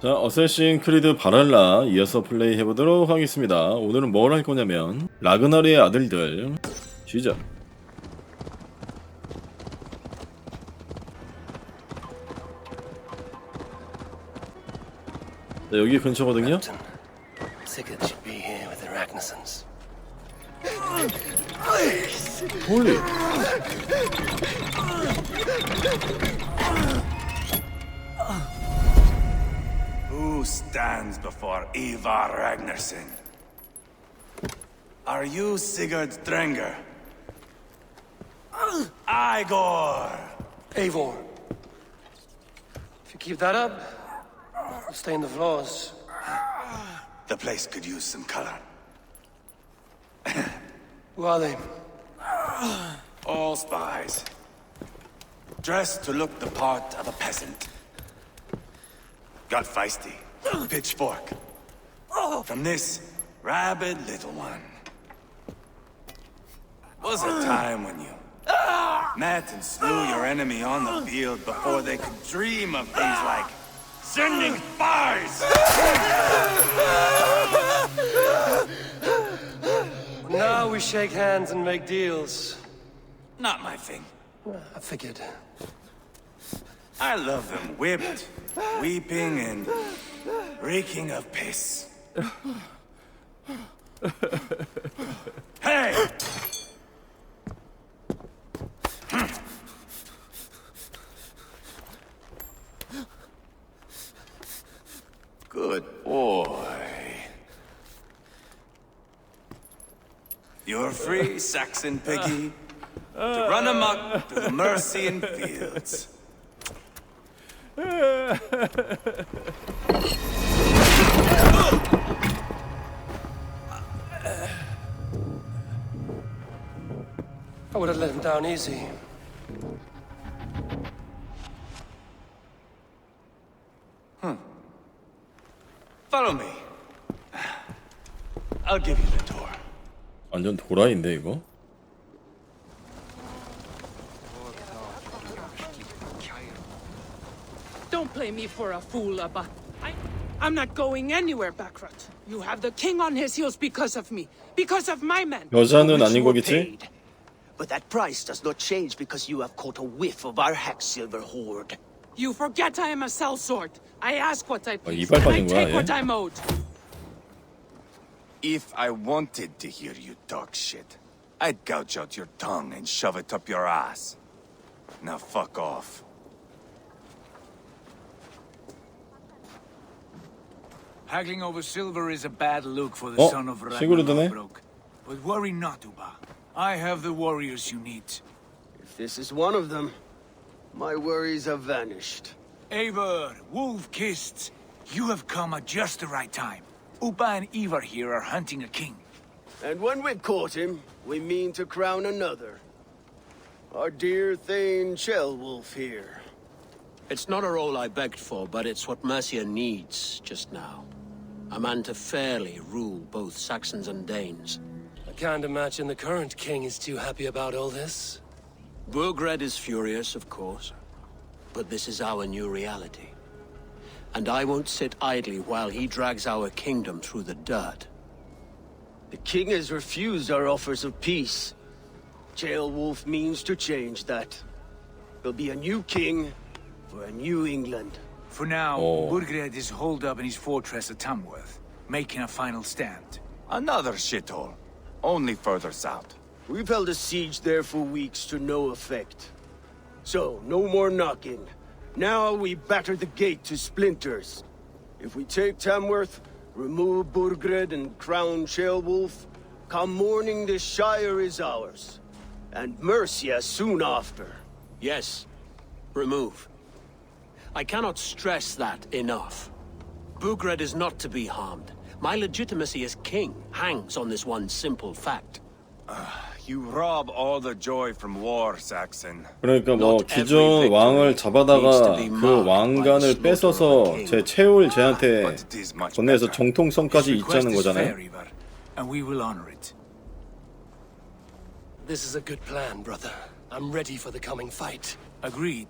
자, 어쌔신크리드 바랄라 이어서 플레이 해보도록 하겠습니다. 오늘은 뭘 할 거냐면 라그나르의 아들들 시작. 자, 여기 근처거든요. 홀리. Who stands before Ivar Ragnarsson? Are you Sigurd Drenger? Igor! Eivor. If you keep that up, you'll stay in the floors. The place could use some color. Who are they? All spies. Dressed to look the part of a peasant. Got feisty. Pitchfork. From this rabid little one. Was a time when you met and slew your enemy on the field before they could dream of things like sending spies! Now we shake hands and make deals. Not my thing. I figured. I love them whipped, weeping, and reeking of piss. Hey! Good boy. You're free, Saxon piggy, to run amok through the Mercian fields. I would have let him down easy. Follow me. I'll give you the tour. 완전 도라이인데 이거. Don't play me for a fool, Abba. I'm not going anywhere, Backrot. You have the king on his heels because of me. Because of my men. 여자는 아닌 거겠지? But that price does not change because you have caught a whiff of our hack-silver hoard. You forget I am a sellsword. I ask what I please, 이빨 and I 빠진 거야, take 얘? what I'm owed. If I wanted to hear you talk shit, I'd gouge out your tongue and shove it up your ass. Now fuck off. Haggling over silver is a bad look for the son of 시그루드네. Ragnarok. But worry not, Uba. I have the warriors you need. If this is one of them, my worries have vanished. Eivor, Wolf-Kissed, you have come at just the right time. Uba and Ivar here are hunting a king. And when we've caught him, we mean to crown another. Our dear Thane Cheolwulf here. It's not a role I begged for, but it's what Mercia needs just now. A man to fairly rule both Saxons and Danes. I can't imagine the current king is too happy about all this. Burgred is furious, of course. But this is our new reality. And I won't sit idly while he drags our kingdom through the dirt. The king has refused our offers of peace. Cheolwulf means to change that. There'll be a new king for a new England. For now, Oh. Burgred is holed up in his fortress at Tamworth, making a final stand. Another shithole. Only further south. We've held a siege there for weeks to no effect. So, no more knocking. Now we batter the gate to splinters. If we take Tamworth, remove Burgred and crown Cheolwulf, come morning the Shire is ours. And Mercia soon after. Yes, remove. I cannot stress that enough. Burgred is not to be harmed. My legitimacy as king hangs on this one simple fact. You rob all the joy from war, Saxon. 그러니까 뭐 기존 왕을 잡아다가 그 왕관을 뺏어서 제 채울 쟤한테 건네서 정통성까지 잊자는 거잖아요. And we will honor it. This is a good plan, brother. I'm ready for the coming fight. Agreed.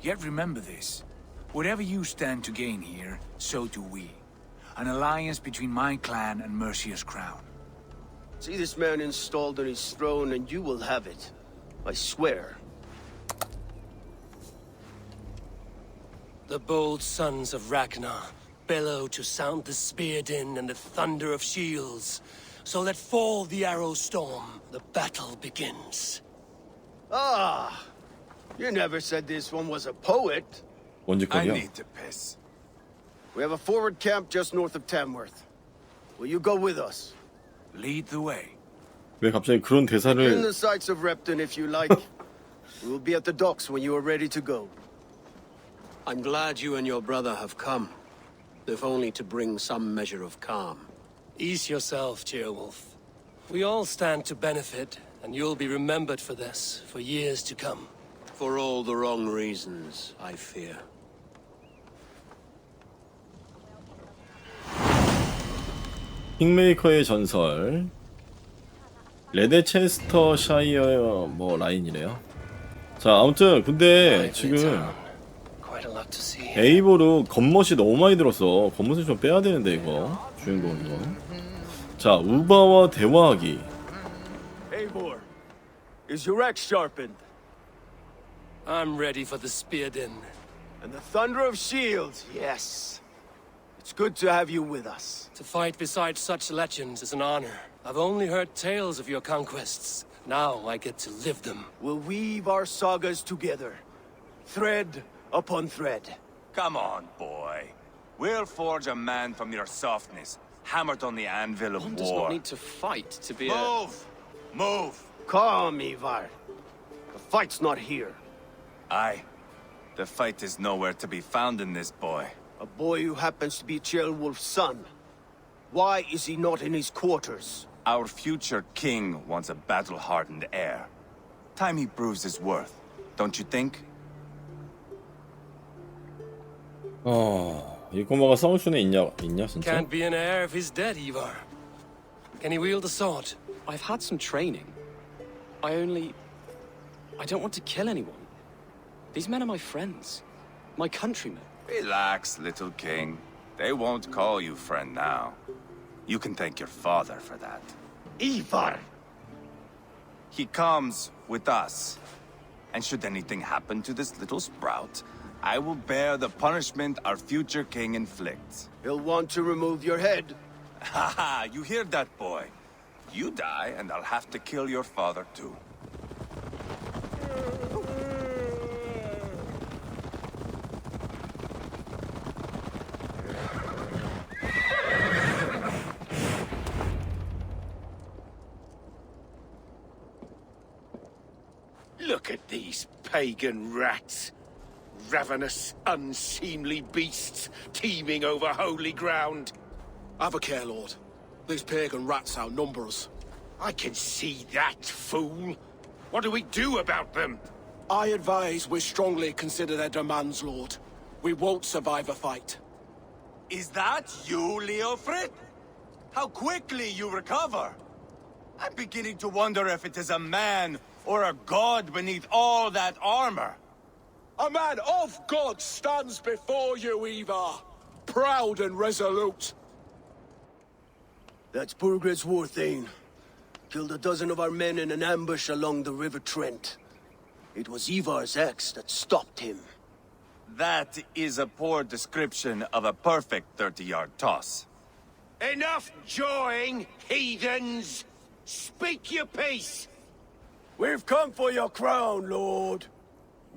Yet remember this. Whatever you stand to gain here, so do we. An alliance between my clan and Mercia's crown. See this man installed on his throne and you will have it. I swear. The bold sons of Ragnar bellow to sound the spear din and the thunder of shields. So let fall the arrow storm. The battle begins. Ah! You never said this one was a poet. 언제 I 거냐? need to piss. We have a forward camp just north of Tamworth. Will you go with us? Lead the way. 왜 갑자기 그런 In 대사를 the sights of Repton if you like. We will be at the docks when you are ready to go. I'm glad you and your brother have come, if only to bring some measure of calm. Ease yourself, Ceolwulf. We all stand to benefit, and you'll be remembered for this for years to come. For all the wrong reasons, I fear. 킹메이커의 전설 레데체스터샤이어 뭐 라인이래요. 자 아무튼 근데 지금 Quite a lot to see. 에이보르 겉멋이 너무 많이 들었어. 겉멋을 좀 빼야 되는데 이거 주인공 이거. 자 우바와 대화하기. Eivor, is your axe sharpened? I'm ready for the spear din. And the thunder of shields, yes. It's good to have you with us. To fight beside such legends is an honor. I've only heard tales of your conquests. Now I get to live them. We'll weave our sagas together, thread upon thread. Come on, boy. We'll forge a man from your softness, hammered on the anvil of One does war. not need to fight to be a... Move! Move! Calm, Ivar. The fight's not here. Aye. The fight is nowhere to be found in this boy. A boy who happens to be Ceolwulf's son. Why is he not in his quarters? Our future king wants a battle-hardened heir. Time he proves his worth, don't you think? 이 꼬마가 싸울 수는 있냐 진짜? Can't be an heir if he's dead, Ivar. Can he wield a sword? I've had some training. I don't want to kill anyone. These men are my friends. My countrymen. Relax, little king. They won't call you friend now. You can thank your father for that. Ivar! He comes with us. And should anything happen to this little sprout, I will bear the punishment our future king inflicts. He'll want to remove your head. Haha, you hear that, boy? You die, and I'll have to kill your father, too. Look at these pagan rats. Ravenous, unseemly beasts teeming over holy ground. Have a care, Lord. These pagan rats outnumber us. I can see that, fool. What do we do about them? I advise we strongly consider their demands, Lord. We won't survive a fight. Is that you, Leofrid? How quickly you recover! I'm beginning to wonder if it is a man or a god beneath all that armor. A man of God stands before you, Ivar. Proud and resolute. That's Burgred's war thane. Killed a dozen of our men in an ambush along the River Trent. It was Ivar's axe that stopped him. That is a poor description of a perfect 30-yard toss. Enough jawing, heathens! Speak your piece! We've come for your crown, Lord.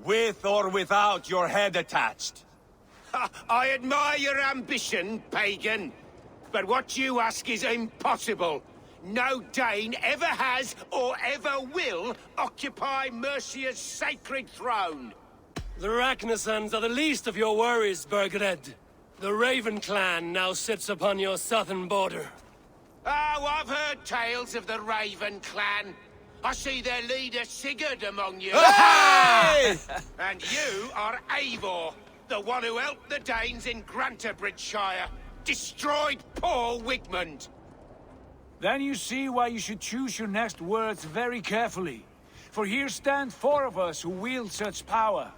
With or without your head attached. I admire your ambition, pagan. But what you ask is impossible. No Dane ever has or ever will occupy Mercia's sacred throne. The Ragnarsons are the least of your worries, Burgred. The Raven clan now sits upon your southern border. Oh, I've heard tales of the Raven clan. I see their leader Sigurd among you. Hey! And you are Eivor, the one who helped the Danes in Grantabridgeshire. Destroyed poor Wigmund. Then you see why you should choose your next words very carefully. For here stand four of us who wield such power.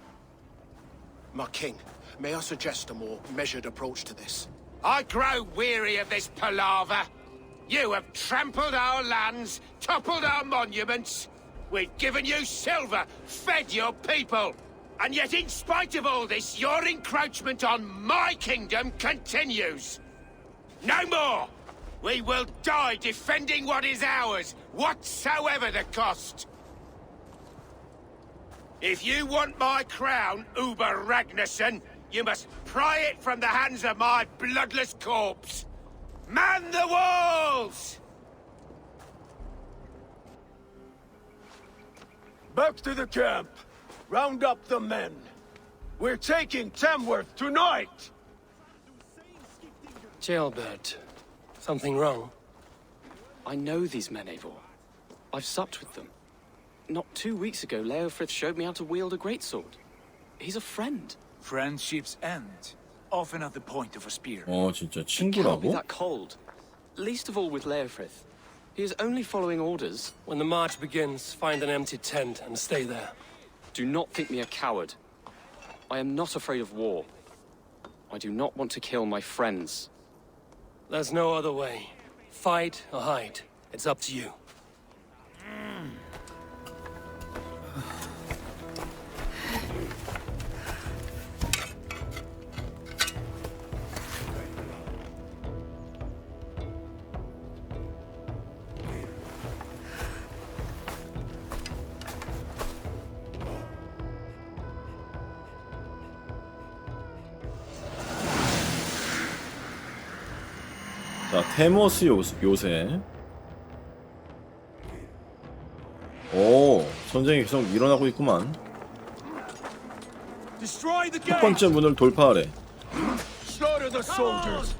My king, may I suggest a more measured approach to this? I grow weary of this palaver. You have trampled our lands, toppled our monuments. We've given you silver, fed your people. And yet, in spite of all this, your encroachment on my kingdom continues. No more! We will die defending what is ours, whatsoever the cost. If you want my crown, Uber Ragnarsson, you must pry it from the hands of my bloodless corpse. Man the walls! Back to the camp. Round up the men. We're taking Tamworth tonight! Jailbird. Something wrong? I know these men, Eivor. I've supped with them. Not 2 weeks ago, Leofrith showed me how to wield a greatsword. He's a friend. Friendships end, often at the point of a spear. 진짜 It can't be 친구라고? that cold. Least of all with Leofrith. He is only following orders. When the march begins, find an empty tent and stay there. Do not think me a coward. I am not afraid of war. I do not want to kill my friends. There's no other way. Fight or hide. It's up to you. 자, 테머스 요새. 오, 전쟁이 계속 일어나고 있구만. 첫 번째 문을 돌파하래. Slaughter the soldiers.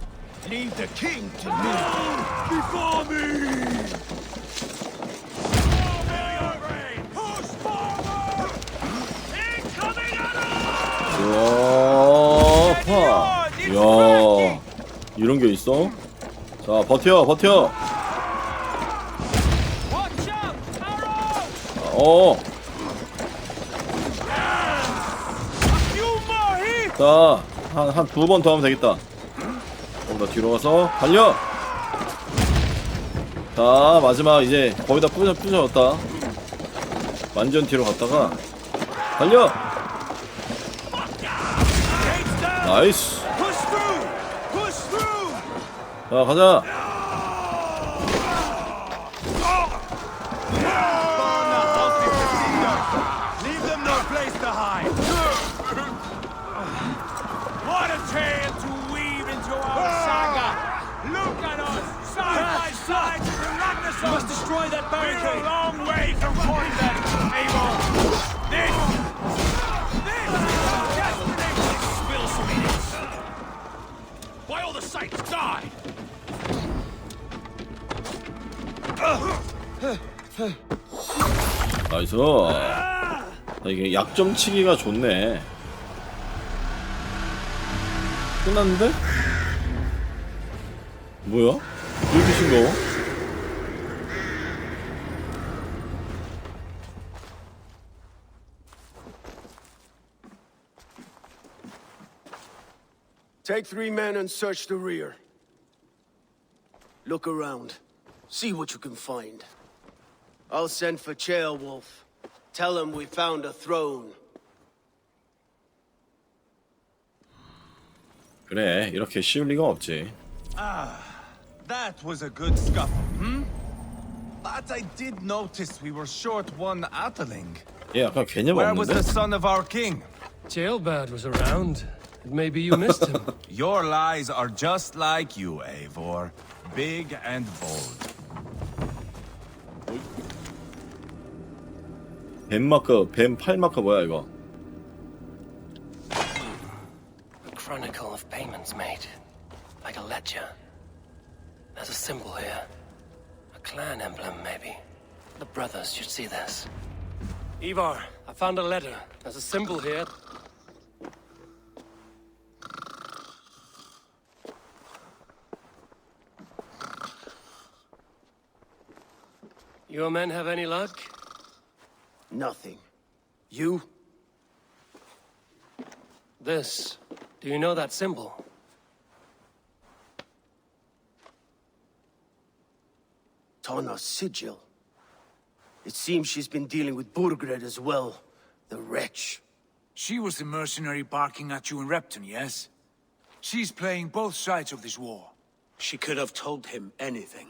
Leave the king to me. Before me. 와, 이야, 이런 게 있어? 자, 버텨. 자, 한 2번 더 하면 되겠다. 나 뒤로 가서 달려. 자, 마지막 이제 거의 다 부셔졌다. 완전 뒤로 갔다가 달려. 나이스. 자, 가자. Leave them no place to hide. What a tale to weave into our saga. Look at us, side by side to the Ragnarsson. You must destroy that barricade. We're a long way from Cornbed, Eivor. This is destiny. Spill some idiots. Why all the sights die? 나이스. 이게 약점 치기가 좋네. 끝났는데? 뭐야? 왜 이렇게 싱거워? Take 3 men and search the rear. Look around. See what you can find. I'll send for Ceolwulf. Tell him we found a throne. 그래, 이렇게 쉬울 리가 없지. That was a good scuffle, But I did notice we were short one Atling. 얘 약간 개념 Where was the 없는데? son of our king? Jailbird was around. Maybe you missed him. Your lies are just like you, Eivor. Big and bold. 뱀 마커, 뱀 팔 마커 뭐야 이거? A chronicle of payments made. Like a ledger. There's a symbol here. A clan emblem, maybe. The brothers should see this. Ivar, I found a letter. There's a symbol here. Your men have any luck? Nothing. You? This. Do you know that symbol? Tana's sigil. It seems she's been dealing with Burgred as well. The wretch. She was the mercenary barking at you in Repton, yes? She's playing both sides of this war. She could have told him anything.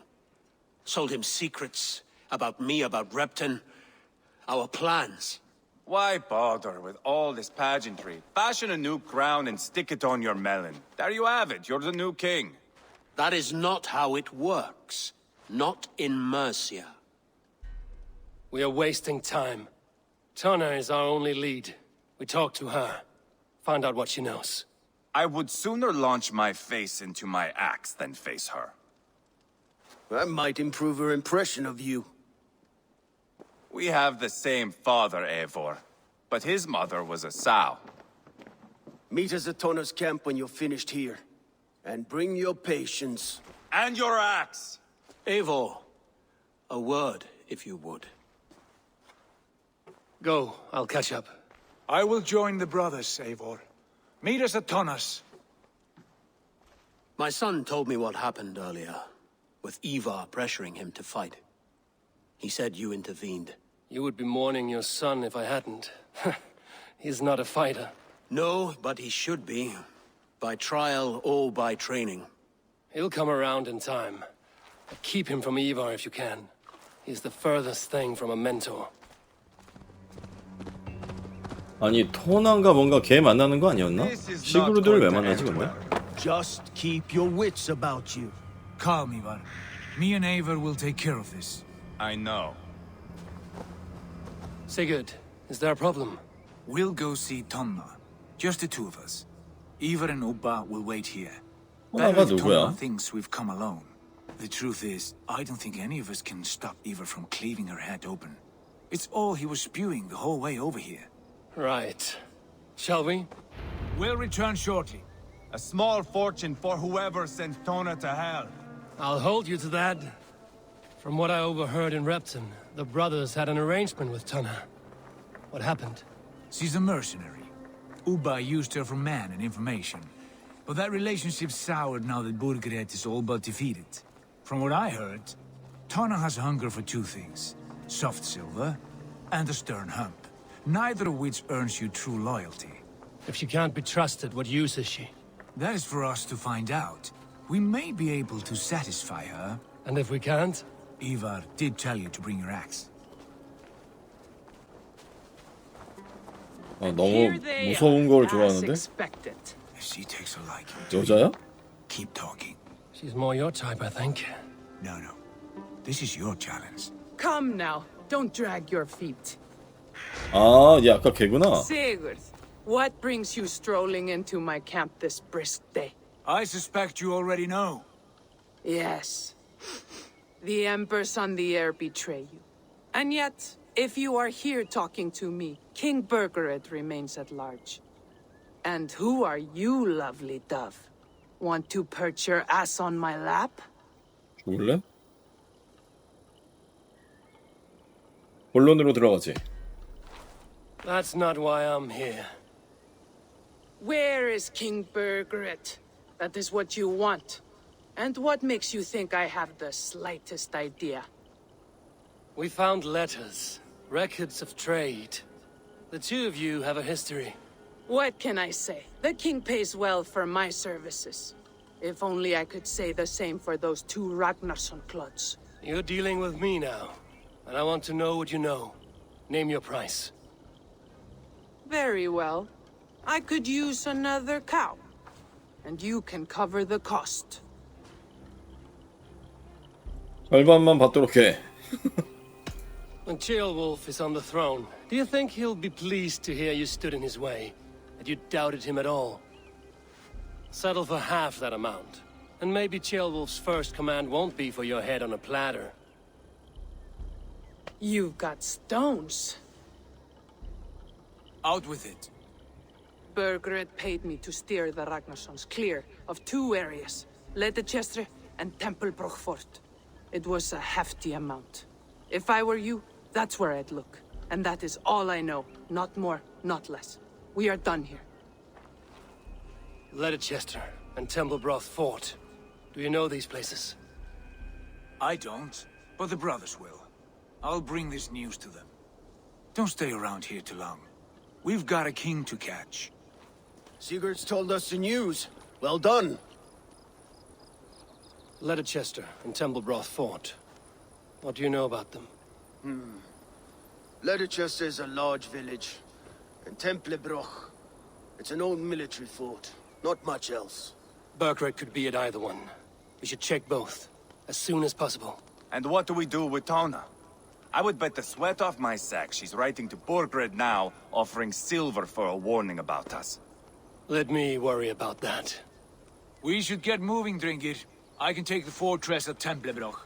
Sold him secrets about me, about Repton, our plans. Why bother with all this pageantry? Fashion a new crown and stick it on your melon. There you have it, you're the new king. That is not how it works. Not in Mercia. We are wasting time. Tana is our only lead. We talk to her. Find out what she knows. I would sooner launch my face into my axe than face her. That might improve her impression of you. We have the same father, Eivor, but his mother was a sow. Meet us at Tana's camp when you're finished here. And bring your patience. And your axe! Eivor, a word, if you would. Go, I'll catch up. I will join the brothers, Eivor. Meet us at Tonas. My son told me what happened earlier, with Ivar pressuring him to fight. He said you intervened. You would be mourning your son if I hadn't. He's not a fighter. No, but he should be. By trial or by training. He'll come around in time. But keep him from Ivar if you can. He's the furthest thing from a mentor. 아니 토난가 뭔가 걔 만나는 거 아니었나? 시그루드를 왜 만나지 근데? Just keep your wits about you. Calm, Ivar. Me and Eivor will take care of this. I know. Sigurd, is there a problem? We'll go see Tonna. Just the two of us. Ivar and Ubba will wait here. 토나가 Better if 누구야? Tonna thinks we've come alone. The truth is, I don't think any of us can stop Ivar from cleaving her head open. It's all he was spewing the whole way over here. Right. Shall we? We'll return shortly. A small fortune for whoever sent Tona to hell. I'll hold you to that. From what I overheard in Repton, the brothers had an arrangement with Tana. What happened? She's a mercenary. Ubba used her for man and information. But that relationship soured now that Burgred is all but defeated. From what I heard, Tana has hunger for two things. Soft silver and a stern hump. Neither of which earns you true loyalty. If she can't be trusted, what use is she? That is for us to find out. We may be able to satisfy her. And if we can't? Ivar did tell you to bring your axe. 아, 너무 무서운 걸 좋아하는데? She takes a liking to you. 여자야? Keep talking. She's more your type, I think. No. This is your challenge. Come now, don't drag your feet. 아, 얘 아까 걔구나. Sigurd, what brings you strolling into my camp this brisk day? I suspect you already know. Yes. The Embers on the air betray you. And yet, if you are here talking to me, King Burgred remains at large. And who are you, lovely dove? Want to perch your ass on my lap? 죽을래? 본론으로 들어가지. That's not why I'm here. Where is King Burgred? That is what you want. And what makes you think I have the slightest idea? We found letters, records of trade. The two of you have a history. What can I say? The king pays well for my services. If only I could say the same for those two Ragnarsson clods. You're dealing with me now, and I want to know what you know. Name your price. Very well. I could use another cow. And you can cover the cost. 절반만 받도록 해. When Ceolwulf is on the throne, do you think he'll be pleased to hear you stood in his way? That you doubted him at all? Settle for half that amount. And maybe Ceolwulf's first command won't be for your head on a platter. You've got stones. Out with it. Burgred paid me to steer the Ragnarssons clear of two areas, Ledechestre and Templebroch Fort. It was a hefty amount. If I were you, that's where I'd look. And that is all I know. Not more, not less. We are done here. Leicester and Templebroth Fort. Do you know these places? I don't, but the brothers will. I'll bring this news to them. Don't stay around here too long. We've got a king to catch. Sigurd's told us the news. Well done. Leicester and Templebroth Fort. What do you know about them? Leicester is a large village. And Templebroch, it's an old military fort. Not much else. Burkred could be at either one. We should check both, as soon as possible. And what do we do with Tona? I would bet the sweat off my sack she's writing to Borgred now, offering silver for a warning about us. Let me worry about that. We should get moving, Dringir. I can take the fortress of Templebroch.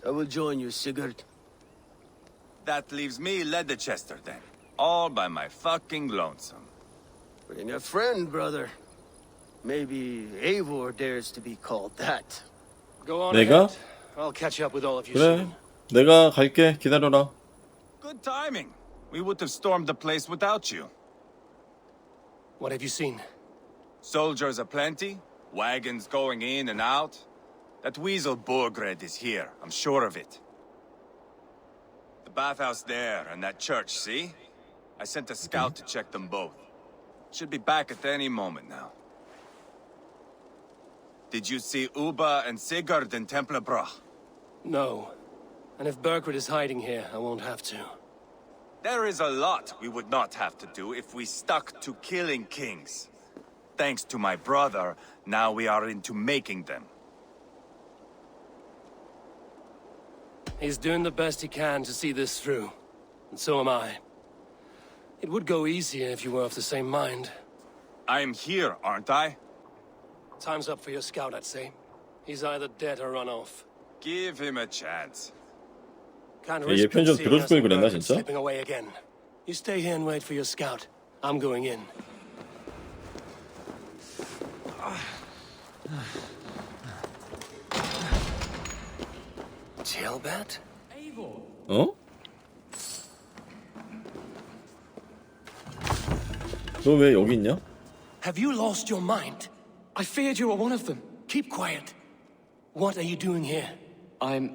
I will join you, Sigurd. That leaves me Leicester then. All by my fucking lonesome. Bring a friend, brother. Maybe Eivor dares to be called that. Go on 내가? ahead. I'll catch up with all of you 그래, soon. 내가 갈게. 기다려라. Good timing. We would have stormed the place without you. What have you seen? Soldiers aplenty, wagons going in and out. That weasel Borgred is here, I'm sure of it. The bathhouse there and that church, see? I sent a scout to check them both. Should be back at any moment now. Did you see Uba and Sigurd in Templebroch? No. And if Burkred is hiding here, I won't have to. There is a lot we would not have to do if we stuck to killing kings. Thanks to my brother, now we are into making them. He's doing the best he can to see this through. And so am I. It would go easier if you were of the same mind. I am here, aren't I? Time's up for your scout, I'd say. He's either dead or run off. Give him a chance. Can't 얘 risk 편집 seeing 들어줄 us 걸 and 그랬나 Burkred 진짜? slipping away again. You stay here and wait for your scout. I'm going in. Tailbat? 어? 너 왜 여기 있냐? Have you lost your mind? I feared you were one of them. Keep quiet. What are you doing here? I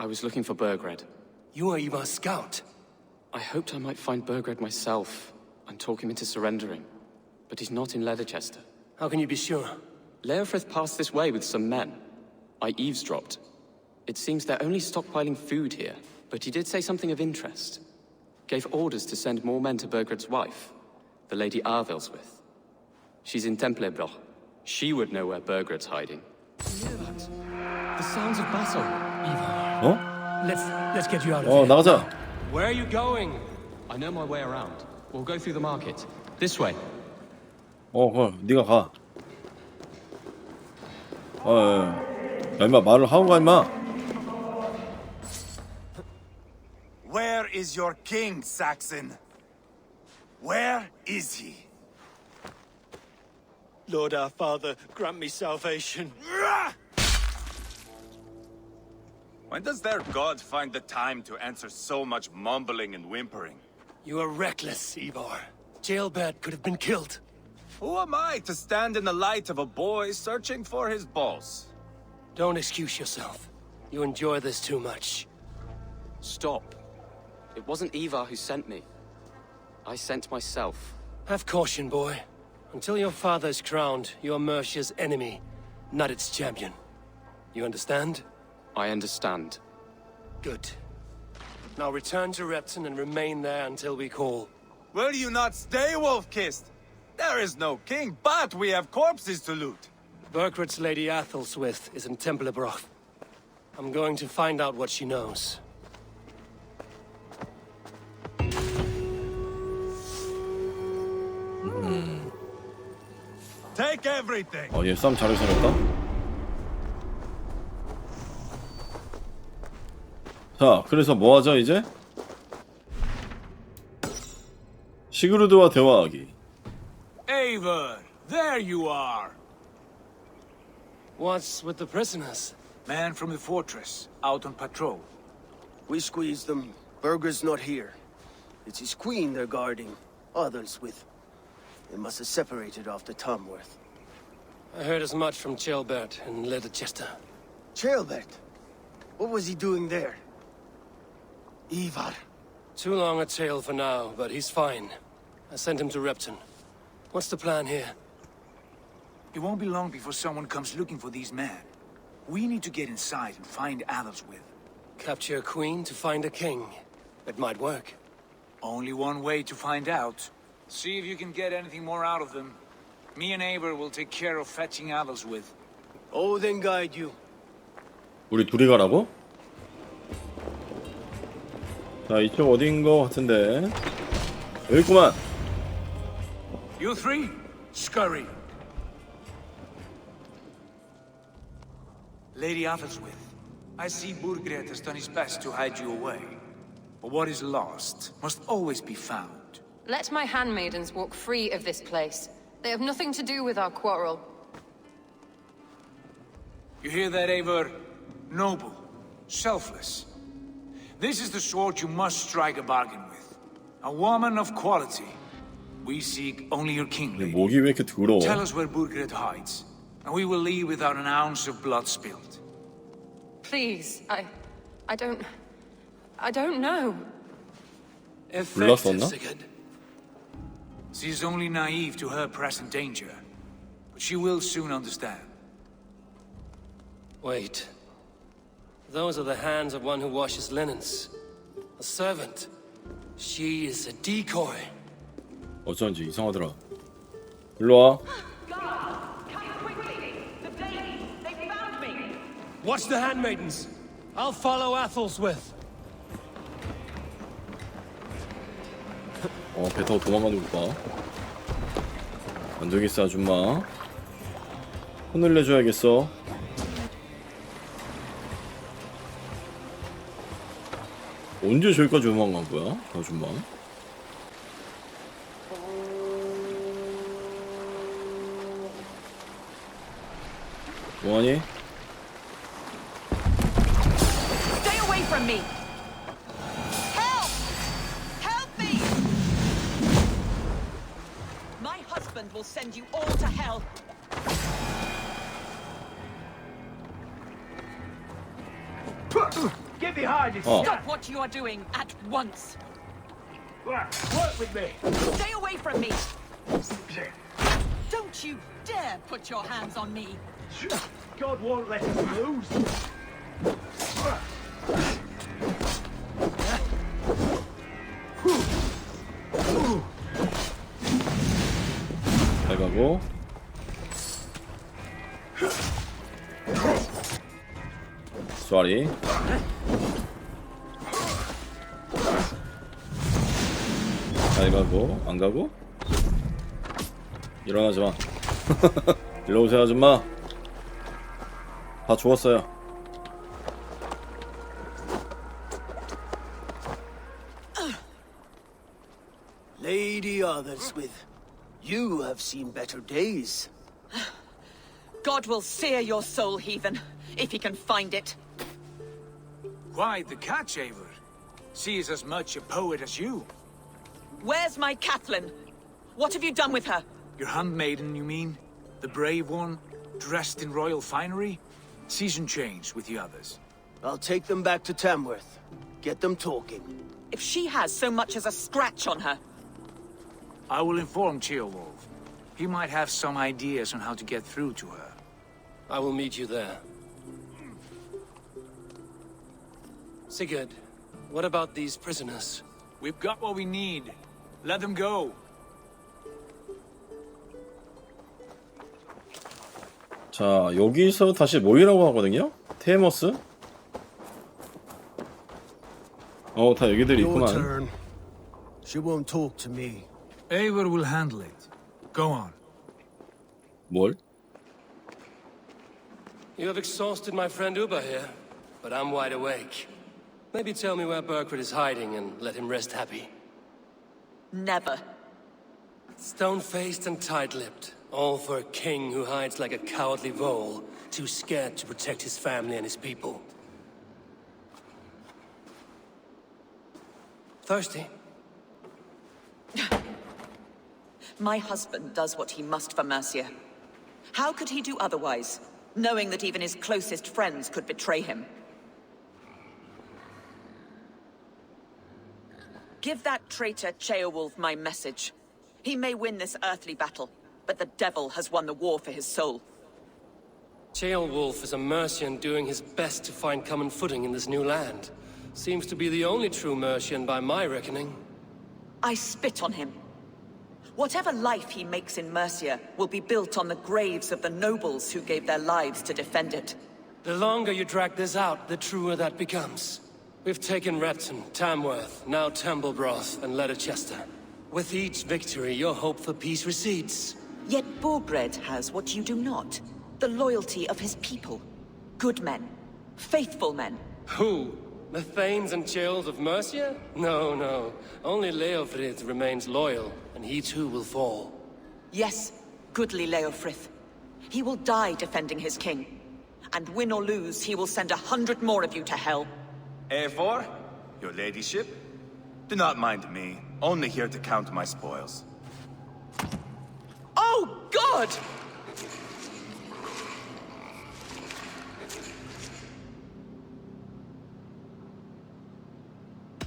was looking for Burgred. You are Ivar's scout. I hoped I might find Burgred myself and talk him into surrendering. But he's not in Leicester. How can you be sure? Leofrith passed this way with some men. I eavesdropped. It seems they're only stockpiling food here, but he did say something of interest. Gave orders to send more men to Burgred's wife, the Lady Arvelswith. She's in Templebroch. She would know where Burgred's hiding. Hear that? The sounds of battle. Ivar. 어? Let's get you out of here. 나가자. Where are you going? I know my way around. We'll go through the market. This way. 그럼 네가 가. 야, 임마 말을 하고 가 임마. Where is your king, Saxon? Where is he? Lord our Father, grant me salvation. When does their god find the time to answer so much mumbling and whimpering? You are reckless, Ivar. Jailbird could have been killed. Who am I to stand in the light of a boy searching for his balls? Don't excuse yourself. You enjoy this too much. Stop. It wasn't Ivar who sent me. I sent myself. Have caution, boy. Until your father is crowned, you are Mercia's enemy, not its champion. You understand? I understand. Good. Now return to Repton and remain there until we call. Will you not stay, Wolf-Kissed? There is no king, but we have corpses to loot. Burkred's Lady Athelstwith is in Templebroch. I'm going to find out what she knows. Take everything. 얘 싸움 잘해 생겼다. 자, 그래서 뭐 하죠 이제? 시그루드와 대화하기. Eivor, there you are. What's with the prisoners? Man from the fortress, out on patrol. We squeezed them. Burger's not here. It's his queen they're guarding. Adelswith. They must have separated after Tamworth. I heard as much from Cheolbert and Leicester. Cheolbert? What was he doing there? Ivar. Too long a tale for now, but he's fine. I sent him to Repton. What's the plan here? It won't be long before someone comes looking for these men. We need to get inside and find Adelswith. Capture a queen to find a king. It might work. Only one way to find out. See if you can get anything more out of them. Me and Eivor will take care of fetching Adelswith. Odin guide you. 우리 둘이 가라고? 자, 이쪽 어딘 거 같은데. 여기 있구만. You three, scurry. Lady Adelswith, I see Burgred has done his best to hide you away. But what is lost must always be found. Let my handmaidens walk free of this place. They have nothing to do with our quarrel. You hear that, Eivor? Noble, selfless. This is the sort you must strike a bargain with. A woman of quality. We seek only your king, lady. 목이 왜 이렇게 더러워? Tell us where Burgred hides, and we will leave without an ounce of blood spilled. Please, I don't know. 불렀었나? She is only naive to her present danger, but she will soon understand. Wait. Those are the hands of one who washes linens. A servant. She is a decoy. 어쩐지 이상하더라. 일로 와. Watch the handmaidens. I'll follow Athel's 배 타고 도망가는 거 봐. 안 되겠어, 아줌마. 혼을 내줘야겠어. 언제 저기까지 도망간 거야, 아줌마? 뭐하니? Stay away from me! Help! Help me! My husband will send you all to hell. Get behind it! Stop what you are doing at once! Work with me! Stay away from me! Don't you dare put your hands on me! God won't let us lose! 잘 가고. 쏘리. 잘 가고. 안 가고? 일어나지 마. 일로 오세요, 아줌마. 다 죽었어요. Lady Otherswith, you have seen better days. God will sear your soul, heathen, if he can find it. Quite the catch, Eivor. She is as much a poet as you. Where's my Catelyn? What have you done with her? Your handmaiden, you mean? The brave one, dressed in royal finery? Season change with the others. I'll take them back to Tamworth. Get them talking. If she has so much as a scratch on her. I will inform Ceolwulf. He might have some ideas on how to get through to her. I will meet you there. Sigurd, what about these prisoners? We've got what we need. Let them go. 자, 여기서 다시 모이라고 하거든요? 테머스? 다 여기들이 Your 있구만. turn. She won't talk to me. Eivor will handle it. Go on. 뭘? You have exhausted my friend Uba here, but I'm wide awake. Maybe tell me where Burkred is hiding and let him rest happy. Never. Stone-faced and tight-lipped, all for a king who hides like a cowardly vole, too scared to protect his family and his people. Thirsty? My husband does what he must for Mercia. How could he do otherwise, knowing that even his closest friends could betray him? Give that traitor Ceolwulf my message. He may win this earthly battle, but the devil has won the war for his soul. Ceolwulf is a Mercian doing his best to find common footing in this new land. Seems to be the only true Mercian by my reckoning. I spit on him. Whatever life he makes in Mercia will be built on the graves of the nobles who gave their lives to defend it. The longer you drag this out, the truer that becomes. We've taken Repton, Tamworth, now Temblebroth, and Leicester. With each victory, your hope for peace recedes. Yet Borgred has what you do not. The loyalty of his people. Good men. Faithful men. Who? The Thanes and Chills of Mercia? No, no. Only Leofrith remains loyal, and he too will fall. Yes, goodly Leofrith. He will die defending his king. And win or lose, he will send 100 more of you to hell. Eivor, your ladyship? Do not mind me. Only here to count my spoils. Oh, God!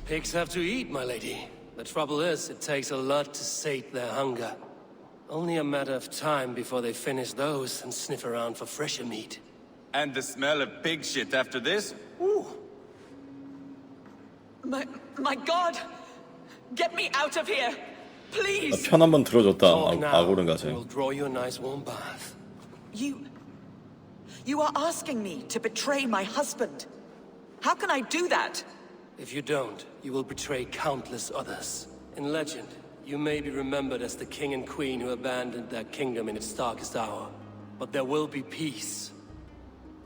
Pigs have to eat, my lady. The trouble is, it takes a lot to sate their hunger. Only a matter of time before they finish those and sniff around for fresher meat. And the smell of pig shit after this? Ooh. My God! Get me out of here! Please! 편 한 번 들어줬다. Talk now. 아고른 가세. We'll draw you a nice warm bath. You are asking me to betray my husband. How can I do that? If you don't, you will betray countless others. In legend, you may be remembered as the king and queen who abandoned their kingdom in its darkest hour. But there will be peace.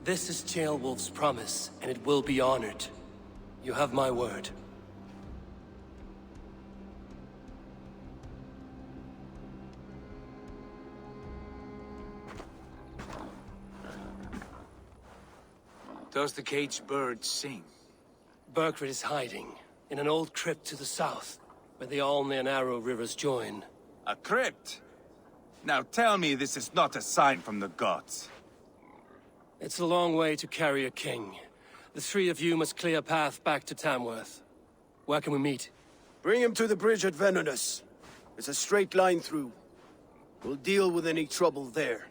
This is Ceolwulf's promise, and it will be honored. You have my word. Does the caged bird sing? Burkred is hiding in an old crypt to the south, where the Alne and Arrow rivers join. A crypt? Now tell me this is not a sign from the gods. It's a long way to carry a king. The three of you must clear a path back to Tamworth. Where can we meet? Bring him to the bridge at Venonus. It's a straight line through. We'll deal with any trouble there.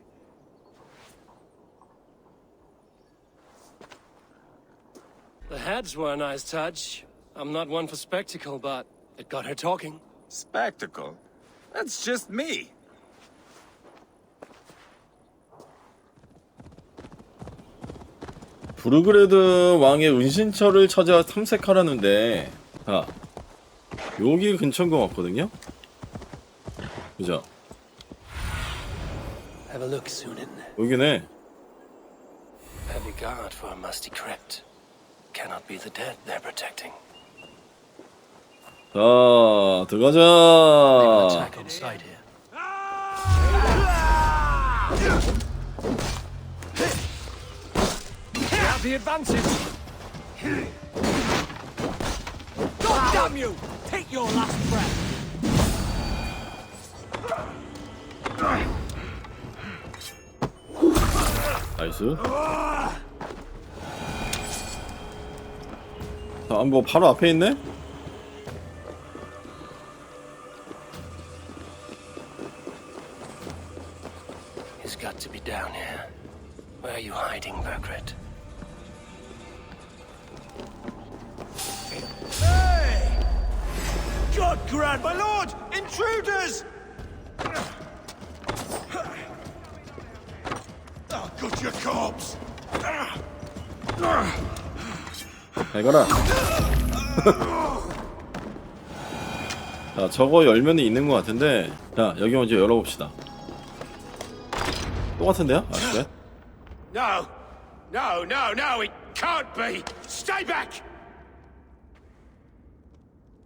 The heads were a nice touch. I'm not one for spectacle, but it got her talking. Spectacle? That's just me. 부르그레드 왕의 은신처를 찾아 탐색하라는데, 자, 여기 근처인 것 같거든요? 그죠? Have a look, Sunan. 여기네. Heavy guard for a musty crypt. Cannot be the dead they're protecting. 자, 들어가자. Attack inside here. Have the advantage! God damn you! Take your last breath! 나이스. 자, 뭐 바로 앞에 있네? He's got to be down here. Where are you hiding, Burkred? Hey! God grant, my lord! Intruders! Oh, good your corpse! 잘 가라. 자, 저거 열면은 있는 것 같은데, 자, 여기 먼저 열어봅시다. 똑같은데요? 아, 그래? No! No, no, no, it can't be! Stay back!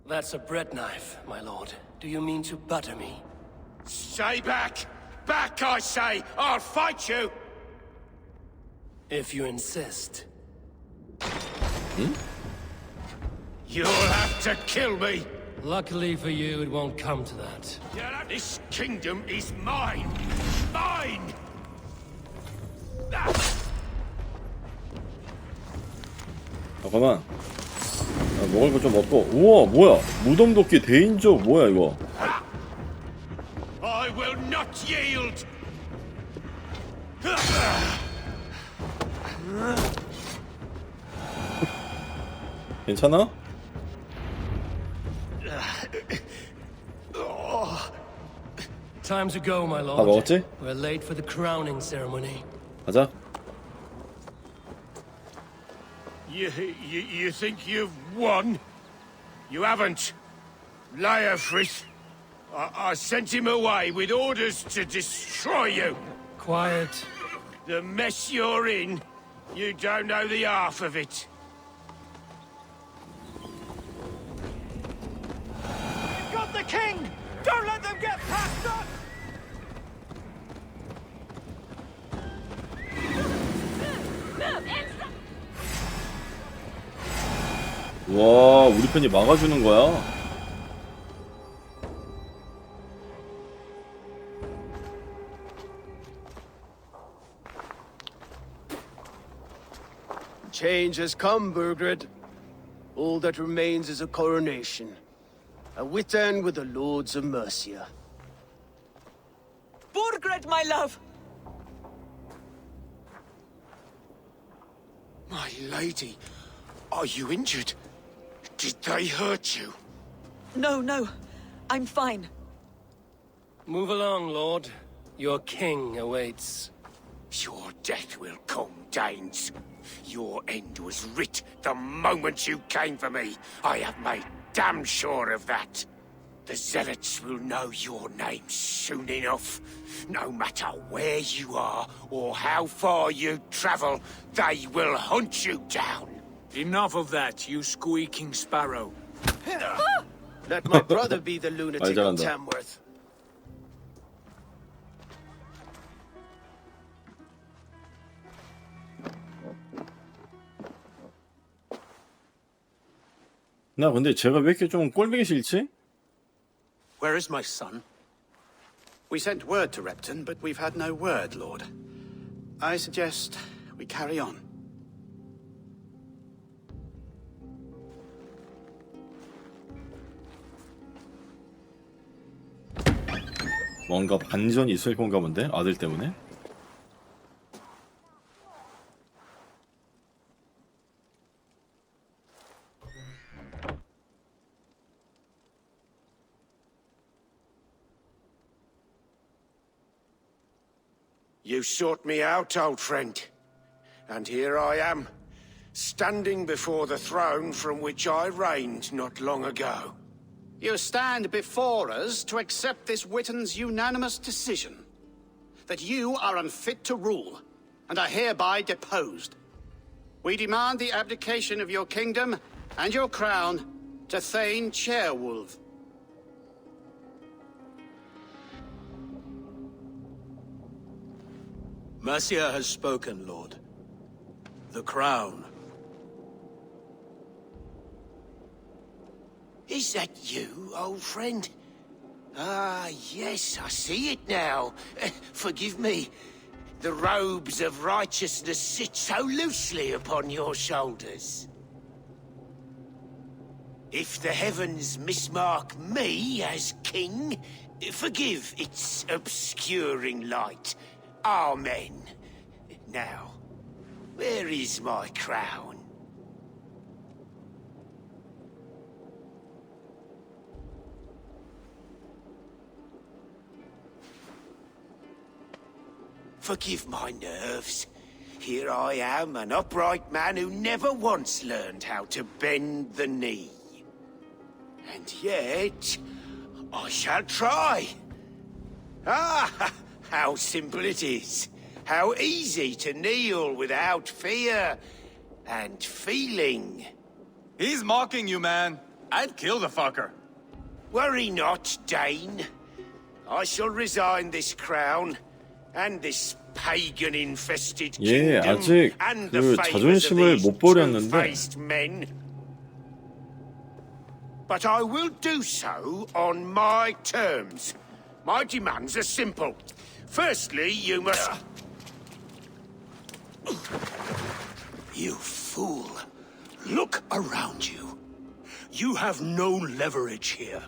That's a bread knife, my lord. Do you mean to butter me? Stay back! Back, I say! I'll fight you! If you insist. You'll have to kill me! Luckily for you, it won't come to that. This kingdom is mine! Mine! 잠깐만. 먹을 거 좀 먹고. 우와, 뭐야? 무덤도끼 대인족 뭐야 이거? I will not yield! 괜찮아? Time to go, my 다 lord. 먹었지? We're late for the crowning ceremony. 가자. You think you've won? You haven't. Liar, Frith. I sent him away with orders to destroy you. Quiet. The mess you're in, you don't know the half of it. You've got the king! Don't let them get past us! 와, 우리 편이 막아주는 거야? Change has come, Burgred. All that remains is a coronation. A witan with the lords of Mercia. Burgred, my love! My lady, are you injured? Did they hurt you? No, no. I'm fine. Move along, lord. Your king awaits. Your death will come, Danes. Your end was writ the moment you came for me. I have made damn sure of that. The zealots will know your name soon enough. No matter where you are or how far you travel, they will hunt you down. Enough of that, you squeaking sparrow. Let my brother be the lunatic of 잘한다. Tamworth. 나 근데 제가 왜 이렇게 좀 꼴보기 싫지? Where is my son? We sent word to Repton, but we've had no word, Lord. I suggest we carry on. 뭔가 반전이 있을 건가 본데? 아들 때문에? You sought me out, old friend. And here I am, standing before the throne from which I reigned not long ago. You stand before us to accept this Witten's unanimous decision. That you are unfit to rule, and are hereby deposed. We demand the abdication of your kingdom and your crown to Thane Chairwolf. Mercia has spoken, Lord. The crown. Is that you, old friend? Ah, yes, I see it now. Forgive me. The robes of righteousness sit so loosely upon your shoulders. If the heavens mismark me as king, forgive its obscuring light. Amen. Now, where is my crown? Forgive my nerves. Here I am, an upright man who never once learned how to bend the knee. And yet, I shall try. Ah, how simple it is. How easy to kneel without fear and feeling. He's mocking you, man. I'd kill the fucker. Worry not, Dane. I shall resign this crown and this pagan-infested 예, kingdom 아직 and 그 the favors of 자존심을 these 못 버렸는데 two-faced men. but I will do so on my terms. My demands are simple. Firstly, you must... You fool. Look around you. You have no leverage here.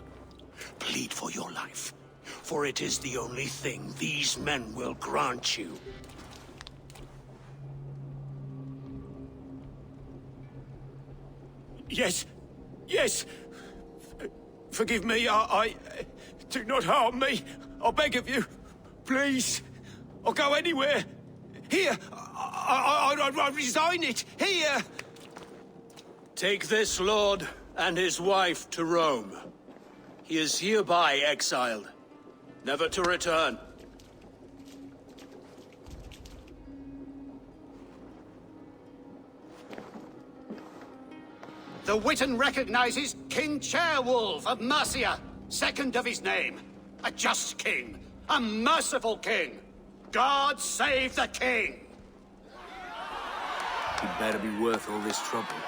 Plead for your life, for it is the only thing these men will grant you. Yes, yes. Forgive me, I... Do not harm me. I beg of you. Please. I'll go anywhere. Here. I resign it. Here. Take this lord and his wife to Rome. He is hereby exiled, never to return. The Witan recognizes King Ceolwulf of Mercia, second of his name. A just king, a merciful king. God save the king! It better be worth all this trouble.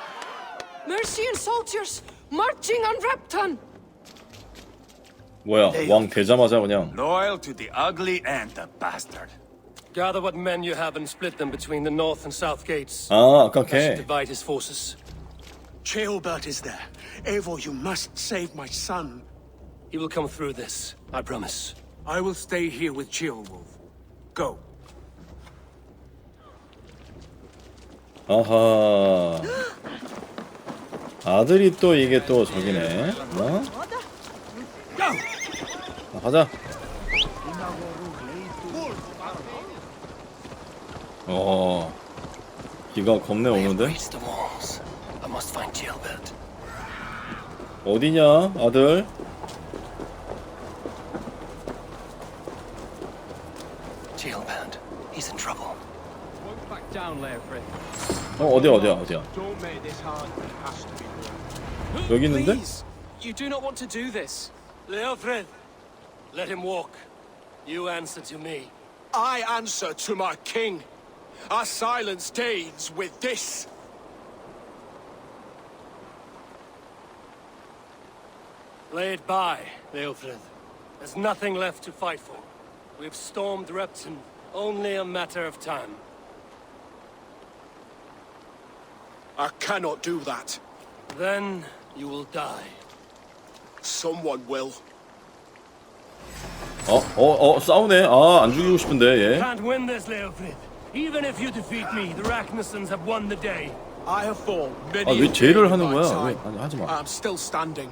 Mercian soldiers marching on Repton. 뭐야, 왕 되자마자 그냥. Loyal to the ugly and the bastard. Gather what men you have and split them between the north and south gates. 아, 아까 I should 걔. divide his forces. Cheolbert is there. Eivor, you must save my son. He will come through this, I promise. I will stay here with Ceolwulf. Go. 아하. 아들이 또 이게 또 저기네. 어? 가자. 비가 겁내 오는데? I must find Cheolbert. 어디냐, 아들? Cheolbert, he's in trouble. 어디야? 여기 있는데? You do not want to do this. Leofred, let him walk. You answer to me. I answer to my king. Our silence Danes with this. Lay it by, Leofred. There's nothing left to fight for. We've stormed Repton. Only a matter of time. I cannot do that. Then you will die. Someone will. 싸우네. 아, 안 죽이고 싶은데, 얘. Can't win this, Leofred. Even if you defeat me, the Ragnarsons have won the day. I have fought 아, many 왜 죄를 in 하는 my 거야? time. 왜, 아니, 하지 마. I'm still standing.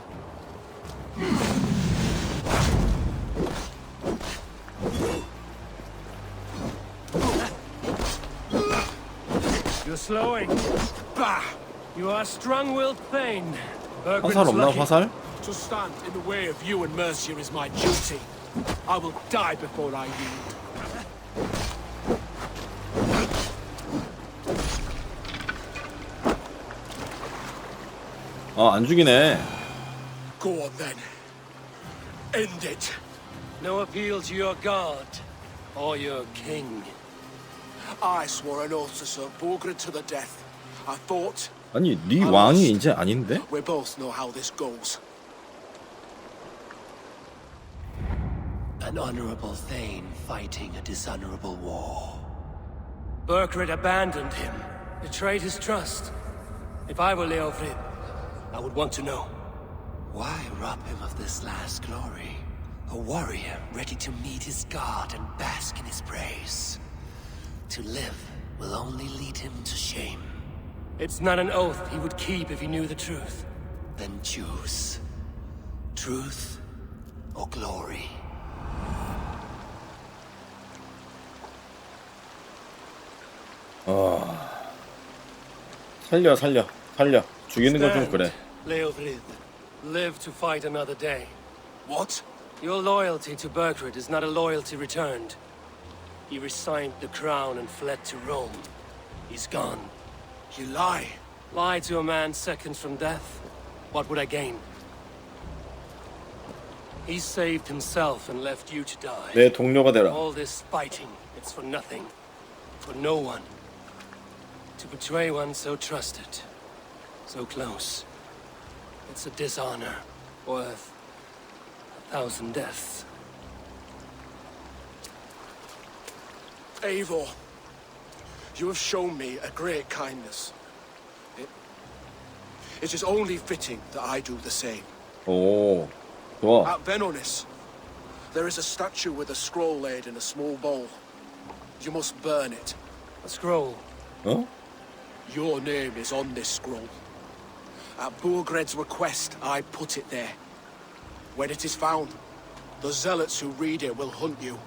You're slowing. Bah! You are strong-willed thane. 화살 없나, 화살? To stand in the way of you and Mercia is my duty. I will die before I yield. 아, 안 죽이네. Go on then. End it. No appeal to your god or your king. I swore an oath to serve Borgred to the death. I fought. 아니, 네 왕이 이제 아닌데? We both know how this goes. An honorable thane fighting a dishonorable war. Burkred abandoned him, betrayed his trust. If I were Leofrid, I would want to know. Why rob him of this last glory? A warrior ready to meet his god and bask in his praise. To live will only lead him to shame. It's not an oath he would keep if he knew the truth. Then choose. Truth or glory. 살려. 죽이는 건 좀 그래. Leofrid, live to fight another day. What? Your loyalty to Burkred is not a loyalty returned. He resigned the crown and fled to Rome. He's gone. You lie. Lie to a man seconds from death? What would I gain? He saved himself and left you to die. 내 동료가 되라. All this fighting, it's for nothing. For no one. To betray one so trusted. So close. It's a dishonor. worth 1,000 deaths. Eivor, you have shown me a great kindness. It is only fitting that I do the same. 오, 좋아. At Venonis, there is a statue with a scroll laid in a small bowl. You must burn it. A scroll? 어? Your name is on this scroll. At Burgred's request, I put it there. When it is found, the zealots who read it will hunt you.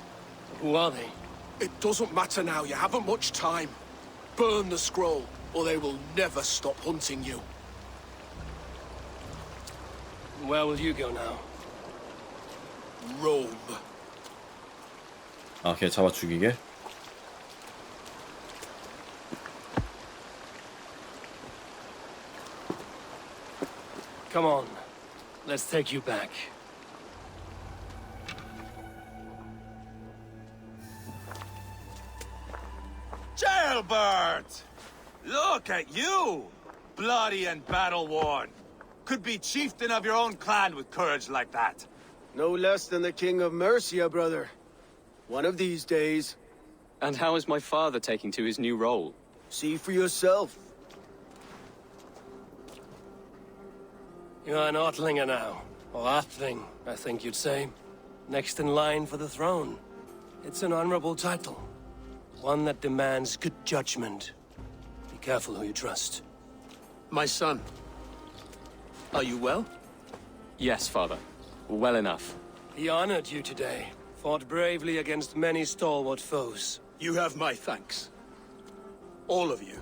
Who are they? It doesn't matter now, you haven't much time. Burn the scroll, or they will never stop hunting you. Where will you go now? Rome. 아, 걔 잡아 죽이게? Come on. Let's take you back. Jailbird! Look at you! Bloody and battle-worn. Could be chieftain of your own clan with courage like that. No less than the King of Mercia, brother. One of these days. And how is my father taking to his new role? See for yourself. You're an Otlinger now. Or Athling, I think you'd say. Next in line for the throne. It's an honorable title. One that demands good judgment. Be careful who you trust. My son, are you well? Yes, father. Well enough. He honored you today. Fought bravely against many stalwart foes. You have my thanks. All of you.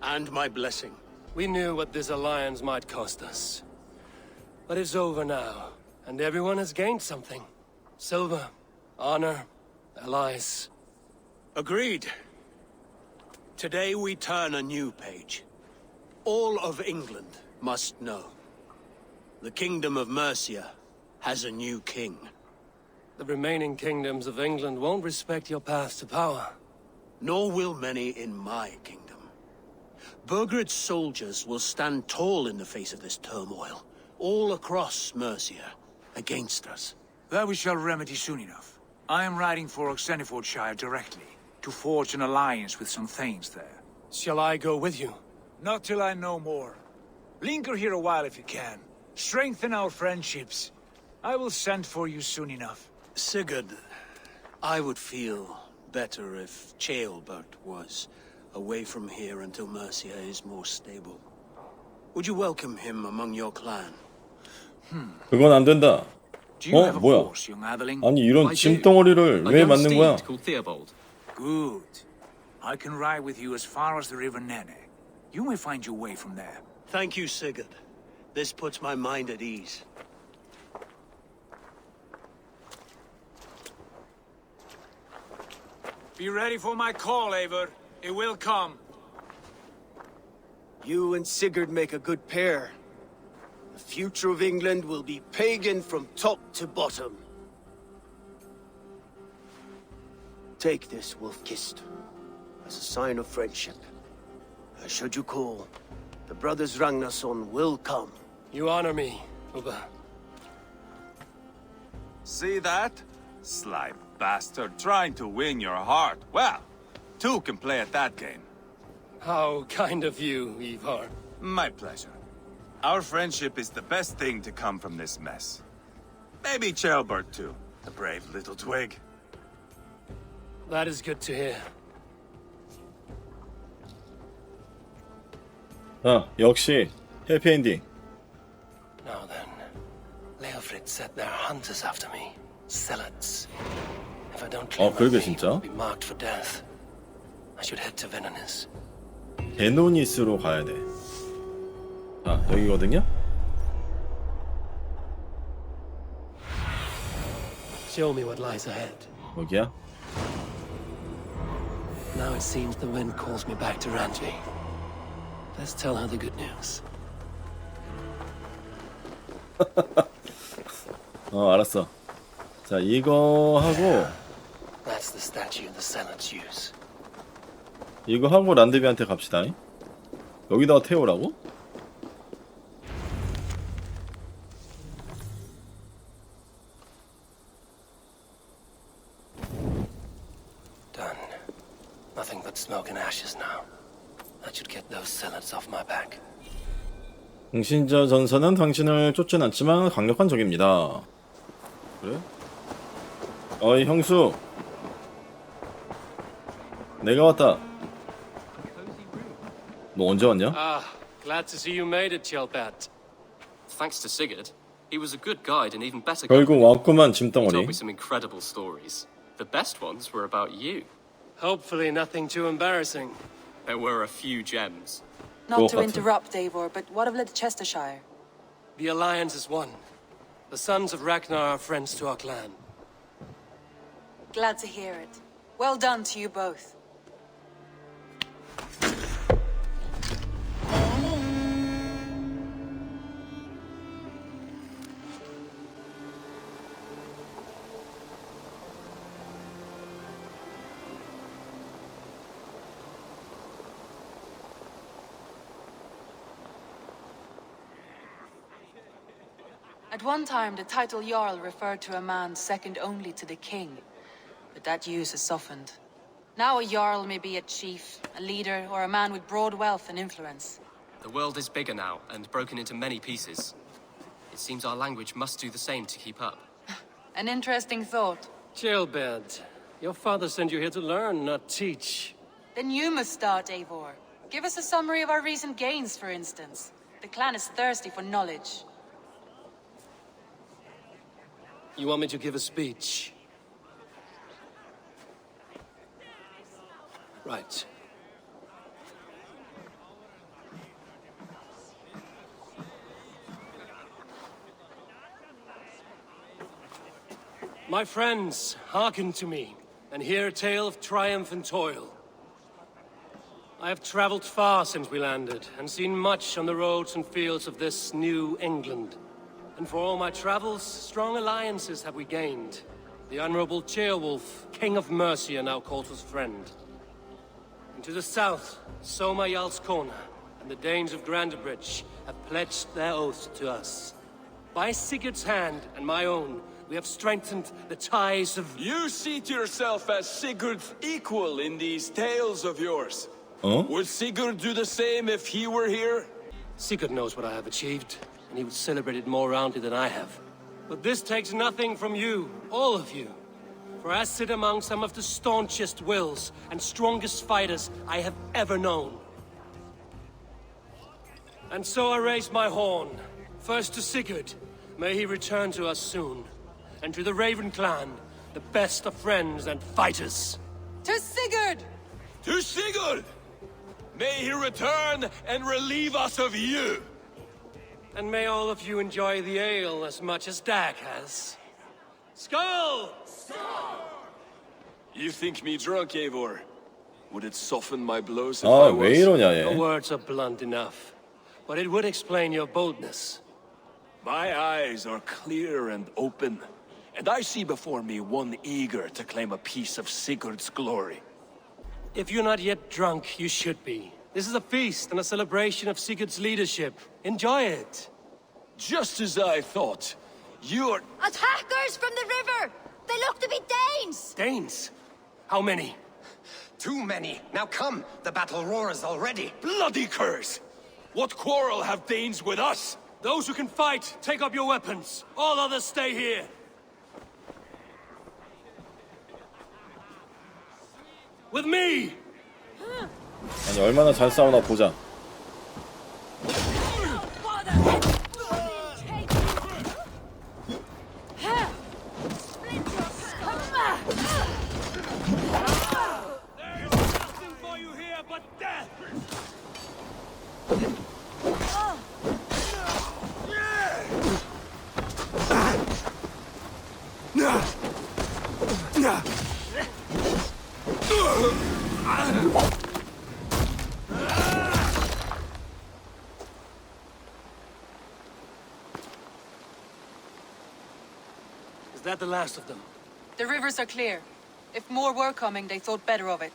And my blessing. We knew what this alliance might cost us. But it's over now, and everyone has gained something. Silver, honor, allies. Agreed. Today we turn a new page. All of England must know. The Kingdom of Mercia has a new king. The remaining kingdoms of England won't respect your path to power. Nor will many in my kingdom. Burgred's soldiers will stand tall in the face of this turmoil, all across Mercia, against us. That we shall remedy soon enough. I am riding for Oxenfordshire directly, to forge an alliance with some thanes there. Shall I go with you? Not till I know more. Linger here a while if you can. Strengthen our friendships. I will send for you soon enough. Sigurd, I would feel better if Cheolbert was away from here until Mercia is more stable. Would you welcome him among your clan? 그건 안 된다. Do you have a 뭐야? horse, young Atheling? 아니 이런 짐덩어리를 왜 맞는 거야? Good. I can ride with you as far as the River Nene. You may find your way from there. Thank you, Sigurd. This puts my mind at ease. Be ready for my call, Eivor. It will come. You and Sigurd make a good pair. The future of England will be pagan from top to bottom. Take this, Wolf-Kissed, as a sign of friendship. Should you call, the brothers Ragnarsson will come. You honor me, Ubba. See that? Sly bastard trying to win your heart. Well, two can play at that game. How kind of you, Ivar. My pleasure. Our friendship is the best thing to come from this mess. Maybe Cheolbert too, the brave little twig. That is good to hear. 아, 역시 해피엔딩. Now then, Leofrid said there are hunters after me. Zealots. If I don't clear my 그러게 name, 진짜. I'll be marked for death. I should head to Venonis. 베노니스로 가야 돼. 아, 여기거든요? Show me what lies ahead. 여기야? Now it seems the wind calls me back to Randvi. Let's tell her the good news. 알았어. 자, 이거 하고 That's the statue the Zealots use. 이거 하고 란드비한테 갑시다. 여기다가 태우라고? Nothing but smoke and ashes now. That should get those zealots off my back. 흥신자 전사는 당신을 쫓진 않지만 강력한 적입니다. 그래? 어이 형수, 내가 왔다. 너 언제 왔냐? Ah, glad to see you made it, Cheolbert. Thanks to Sigurd, he was a good guide and even better. 결국 왔구만 He 짐덩어리. told me some incredible stories. The best ones were about you. Hopefully nothing too embarrassing. There were a few gems. Not to interrupt, Eivor, but what of Leicestershire? The alliance is one. The sons of Ragnar are friends to our clan. Glad to hear it. Well done to you both. At one time, the title Jarl referred to a man second only to the king, but that use has softened. Now a Jarl may be a chief, a leader, or a man with broad wealth and influence. The world is bigger now and broken into many pieces. It seems our language must do the same to keep up. An interesting thought. Cheolbert, your father sent you here to learn, not teach. Then you must start, Eivor. Give us a summary of our recent gains, for instance. The clan is thirsty for knowledge. You want me to give a speech? Right. My friends, hearken to me, and hear a tale of triumph and toil. I have traveled far since we landed, and seen much on the roads and fields of this new England. And for all my travels, strong alliances have we gained. The Honorable Ceolwulf, King of Mercia, now calls us friend. And to the south, Soma Jarlskona and the Danes of Grandebridge have pledged their oaths to us. By Sigurd's hand and my own, we have strengthened the ties of... You see to yourself as Sigurd's equal in these tales of yours. Would Sigurd do the same if he were here? Sigurd knows what I have achieved, and he would celebrate it more roundly than I have. But this takes nothing from you, all of you. For I sit among some of the staunchest wills and strongest fighters I have ever known. And so I raise my horn, first to Sigurd, may he return to us soon. And to the Raven clan, the best of friends and fighters. To Sigurd! To Sigurd! May he return and relieve us of you! And may all of you enjoy the ale as much as Dag has. Skull! You think me drunk, Eivor? Would it soften my blows if 아, I was? 왜 이러냐 얘. Your words are blunt enough, but it would explain your boldness. My eyes are clear and open, and I see before me one eager to claim a piece of Sigurd's glory. If you're not yet drunk, you should be. This is a feast and a celebration of Sigurd's leadership. Enjoy it. Just as I thought. You're... Attackers from the river! They look to be Danes! Danes? How many? Too many. Now come, the battle roars already. Bloody curse! What quarrel have Danes with us? Those who can fight, take up your weapons. All others stay here. With me! 아니 얼마나 잘 싸우나 보자. Is that the last of them? The rivers are clear. If more were coming, they thought better of it.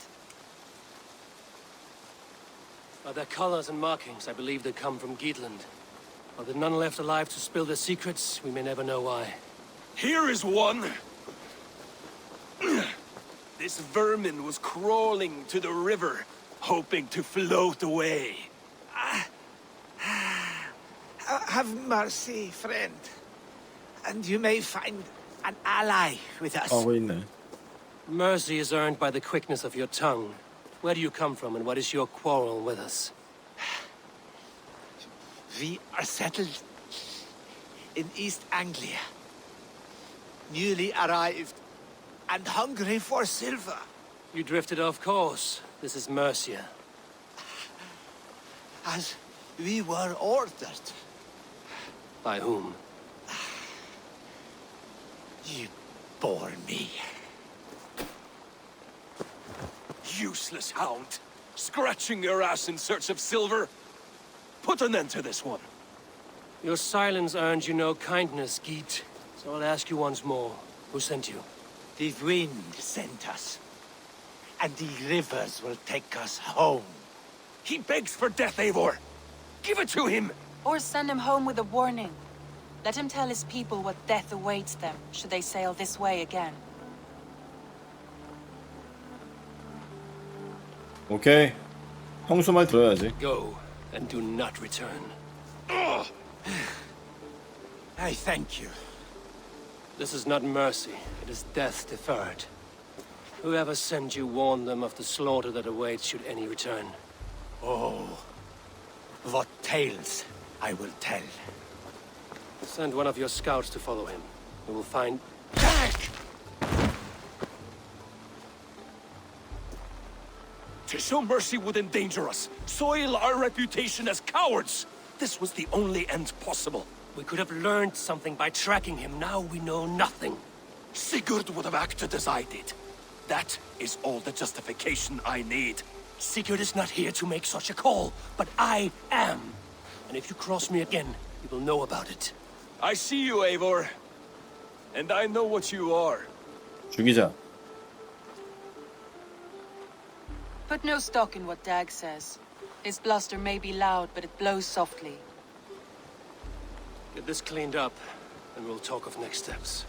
By their colors and markings, I believe they come from Geatland. Are there none left alive to spill their secrets? We may never know why. Here is one. This vermin was crawling to the river, hoping to float away. Have mercy, friend. And you may find an ally with us. 하고 있네. Mercy is earned by the quickness of your tongue. Where do you come from, and what is your quarrel with us? We are settled in East Anglia. Newly arrived and hungry for silver. You drifted off course. This is Mercia. As we were ordered. By whom? You bore me. Useless hound! Scratching your ass in search of silver? Put an end to this one. Your silence earned you no kindness, Geet. So I'll ask you once more. Who sent you? The wind sent us. And the rivers will take us home. He begs for death, Eivor! Give it to him! Or send him home with a warning. Let him tell his people what death awaits them, should they sail this way again. 오케이. 형수 말 들어야지. Go, and do not return. I thank you. This is not mercy, it is death deferred. Whoever sent you warned them of the slaughter that awaits should any return. Oh, what tales I will tell. Send one of your scouts to follow him. We will find... To show mercy would endanger us, soil our reputation as cowards. This was the only end possible. We could have learned something by tracking him. Now we know nothing. Sigurd would have acted as I did. That is all the justification I need. Sigurd is not here to make such a call, but I am. And if you cross me again, you will know about it. I see you, Eivor. And I know what you are. 죽이자. Put no stock in what Dag says. His bluster may be loud, but it blows softly. Get this cleaned up, and we'll talk of next steps.